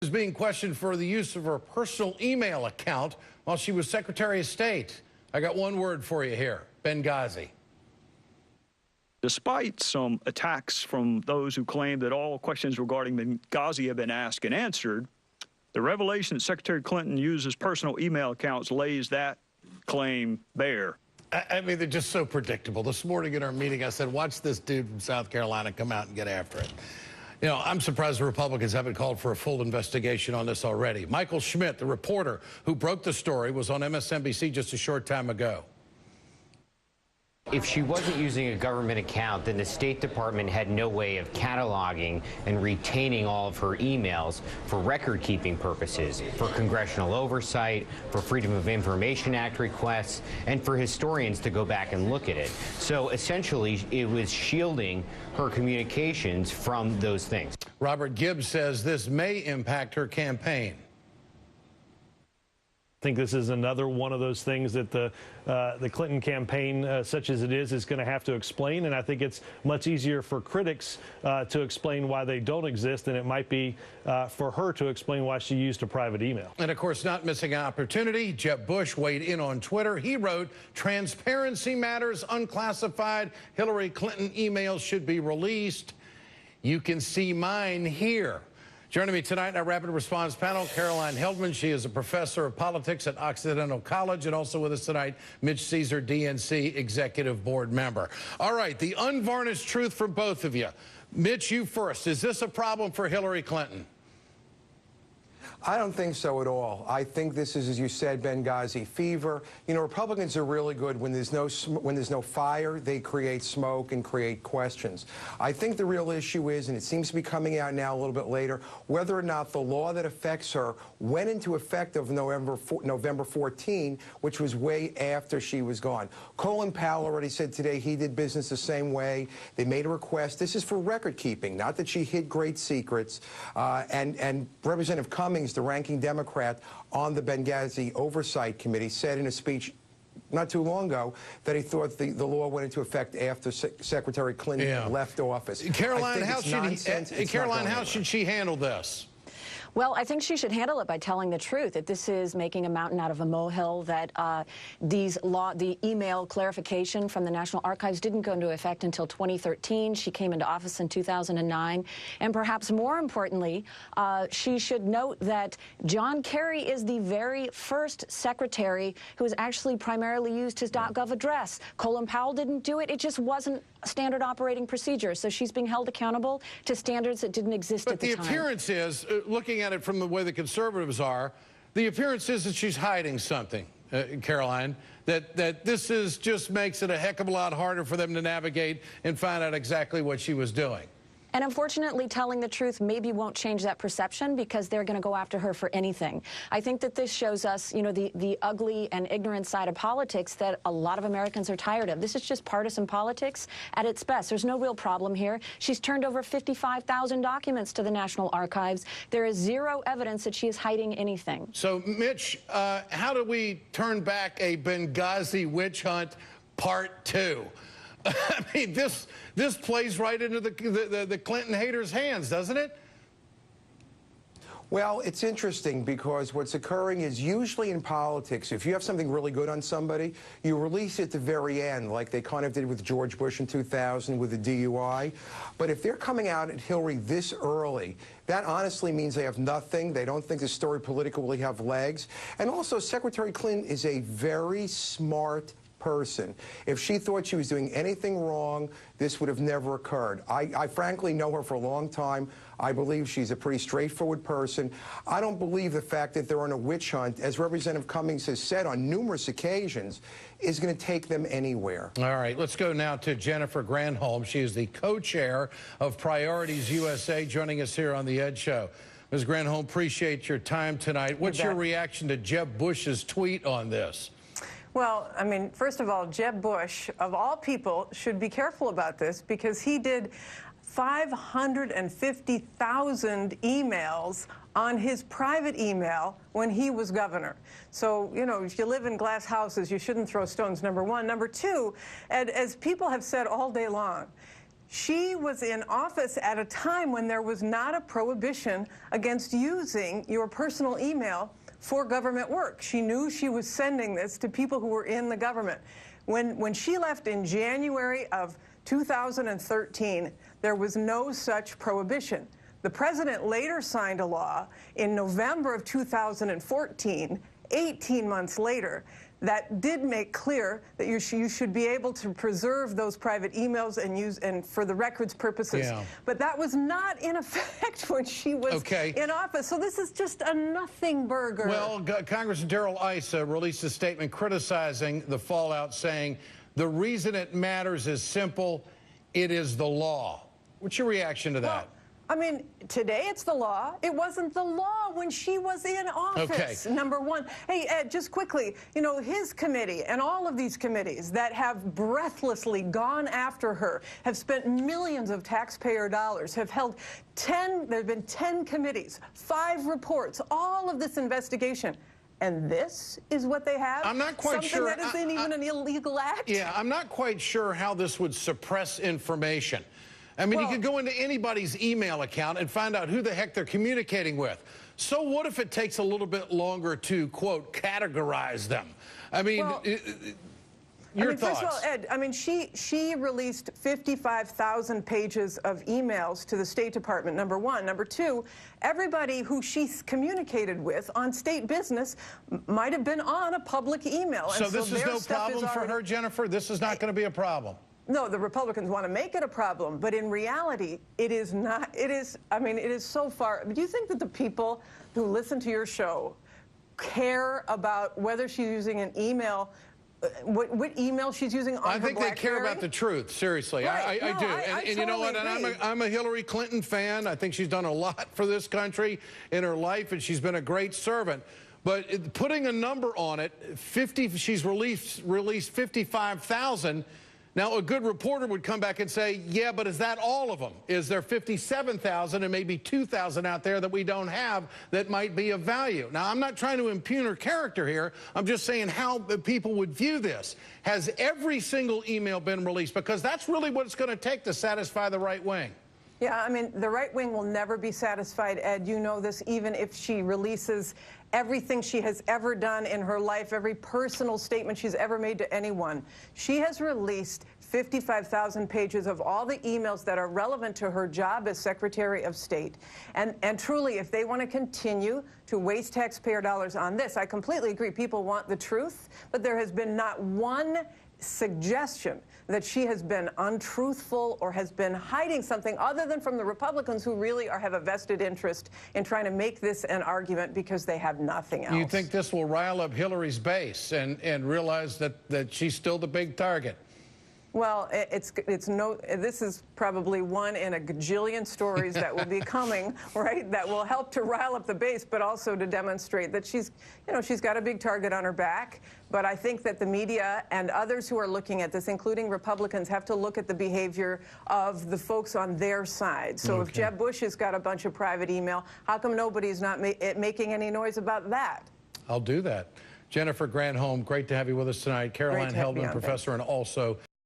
Is being questioned for the use of her personal email account while she was Secretary of State. I got one word for you here: Benghazi. Despite some attacks from those who claim that all questions regarding Benghazi have been asked and answered, the revelation that Secretary Clinton uses personal email accounts lays that claim bare. I mean, they're just so predictable. This morning in our meeting, I said, watch this dude from South Carolina come out and get after it. You know, I'm surprised the Republicans haven't called for a full investigation on this already. Michael Schmidt, the reporter who broke the story, was on MSNBC just a short time ago. If she wasn't using a government account, then the State Department had no way of cataloging and retaining all of her emails for record-keeping purposes, for congressional oversight, for Freedom of Information Act requests, and for historians to go back and look at it. So essentially, it was shielding her communications from those things. Robert Gibbs says this may impact her campaign. I think this is another one of those things that the Clinton campaign, such as it is going to have to explain. And I think it's much easier for critics to explain why they don't exist than it might be for her to explain why she used a private email. And, of course, not missing an opportunity, Jeb Bush weighed in on Twitter. He wrote, "Transparency matters, unclassified Hillary Clinton emails should be released. You can see mine here." Joining me tonight in our rapid response panel, Caroline Heldman. She is a professor of politics at Occidental College, and also with us tonight, Mitch Caesar, DNC executive board member. All right, the unvarnished truth from both of you. Mitch, you first. Is this a problem for Hillary Clinton? I don't think so at all. I think this is, as you said, Benghazi fever. You know, Republicans are really good when there's no fire, they create smoke and create questions. I think the real issue is, and it seems to be coming out now a little bit later, whether or not the law that affects her went into effect of November 14, which was way after she was gone. Colin Powell already said today he did business the same way. They made a request. This is for record keeping, not that she hid great secrets. And Representative Cummings, the ranking Democrat on the Benghazi Oversight Committee, said in a speech not too long ago that he thought the law went into effect after Secretary Clinton left office. Caroline, how should she handle this? Well, I think she should handle it by telling the truth, that this is making a mountain out of a molehill, that the email clarification from the National Archives didn't go into effect until 2013. She came into office in 2009. And perhaps more importantly, she should note that John Kerry is the very first secretary who has actually primarily used his .gov address. Colin Powell didn't do it. It just wasn't standard operating procedure. So she's being held accountable to standards that didn't exist at the time. But the appearance is, looking at it from the way the conservatives are, the appearance is that she's hiding something, Caroline, that this is just makes it a heck of a lot harder for them to navigate and find out exactly what she was doing. And unfortunately, telling the truth maybe won't change that perception, because they're going to go after her for anything. I think that this shows us, you know, the ugly and ignorant side of politics that a lot of Americans are tired of. This is just partisan politics at its best. There's no real problem here. She's turned over 55,000 documents to the National Archives. There is zero evidence that she is hiding anything. So, Mitch, how do we turn back a Benghazi witch hunt Part 2? I mean, this plays right into the Clinton haters' hands, doesn't it? Well, it's interesting because what's occurring is usually in politics, if you have something really good on somebody, you release it at the very end, like they kind of did with George Bush in 2000 with the DUI. But if they're coming out at Hillary this early, that honestly means they have nothing. They don't think the story politically will have legs. And also, Secretary Clinton is a very smart person. If she thought she was doing anything wrong, this would have never occurred. I frankly know her for a long time. I believe she's a pretty straightforward person. I don't believe the fact that they're on a witch hunt, as Representative Cummings has said on numerous occasions, is going to take them anywhere. All right, let's go now to Jennifer Granholm. She is the co-chair of Priorities USA, joining us here on The Ed Show. Ms. Granholm, appreciate your time tonight. What's your reaction to Jeb Bush's tweet on this? Well, I mean, first of all, Jeb Bush, of all people, should be careful about this, because he did 550,000 emails on his private email when he was governor. So, you know, if you live in glass houses, you shouldn't throw stones, number one. Number two, as people have said all day long, She was in office at a time when there was not a prohibition against using your personal email for government work. She knew she was sending this to people who were in the government. When she left in January of 2013, there was no such prohibition. The president later signed a law in November of 2014, 18 months later, that did make clear that you should be able to preserve those private emails and use and for the records purposes. Yeah. But that was not in effect when she was in office. So this is just a nothing burger. Well, Congressman Darrell Issa released a statement criticizing the fallout, saying the reason it matters is simple: it is the law. What's your reaction to that? Well, I mean, today it's the law. It wasn't the law when she was in office, number one. Hey, Ed, just quickly, you know, his committee and all of these committees that have breathlessly gone after her, have spent millions of taxpayer dollars, have held there have been 10 committees, 5 reports, all of this investigation. And this is what they have? I'm not quite sure. Something that isn't even an illegal act? Yeah, I'm not quite sure how this would suppress information. I mean, you could go into anybody's email account and find out who the heck they're communicating with. So what if it takes a little bit longer to, quote, categorize them? I mean, your thoughts? First of all, Ed, I mean, she released 55,000 pages of emails to the State Department, number one. Number two, everybody who she communicated with on state business might have been on a public email. So this is no problem for her, Jennifer? This is not going to be a problem? No, the Republicans want to make it a problem, but in reality, it is not. It is, I mean, it is so far. Do you think that the people who listen to your show care about whether she's using an email, what email she's using on her I think BlackBerry? they care about the truth, seriously. Right. I do. I And you know what? And I'm a Hillary Clinton fan. I think she's done a lot for this country in her life, and she's been a great servant. But putting a number on it, she's released 55,000. Now, a good reporter would come back and say, yeah, but is that all of them? Is there 57,000 and maybe 2,000 out there that we don't have that might be of value? Now, I'm not trying to impugn her character here. I'm just saying how people would view this. Has every single email been released? Because that's really what it's going to take to satisfy the right wing. Yeah, I mean, the right wing will never be satisfied, Ed. You know this, even if she releases everything she has ever done in her life, every personal statement she's ever made to anyone. She has released 55,000 pages of all the emails that are relevant to her job as Secretary of State. And truly, if they want to continue to waste taxpayer dollars on this, I completely agree. People want the truth, but there has been not one suggestion that she has been untruthful or has been hiding something other than from the Republicans, who really have a vested interest in trying to make this an argument because they have nothing else. You think this will rile up Hillary's base and realize that she's still the big target? Well, this is probably one in a gajillion stories that will be coming, right, that will help to rile up the base, but also to demonstrate that she's got a big target on her back. But I think that the media and others who are looking at this, including Republicans, have to look at the behavior of the folks on their side. So if Jeb Bush has got a bunch of private email, how come nobody's not making any noise about that? I'll do that. Jennifer Granholm, great to have you with us tonight. Caroline Heldman, professor and also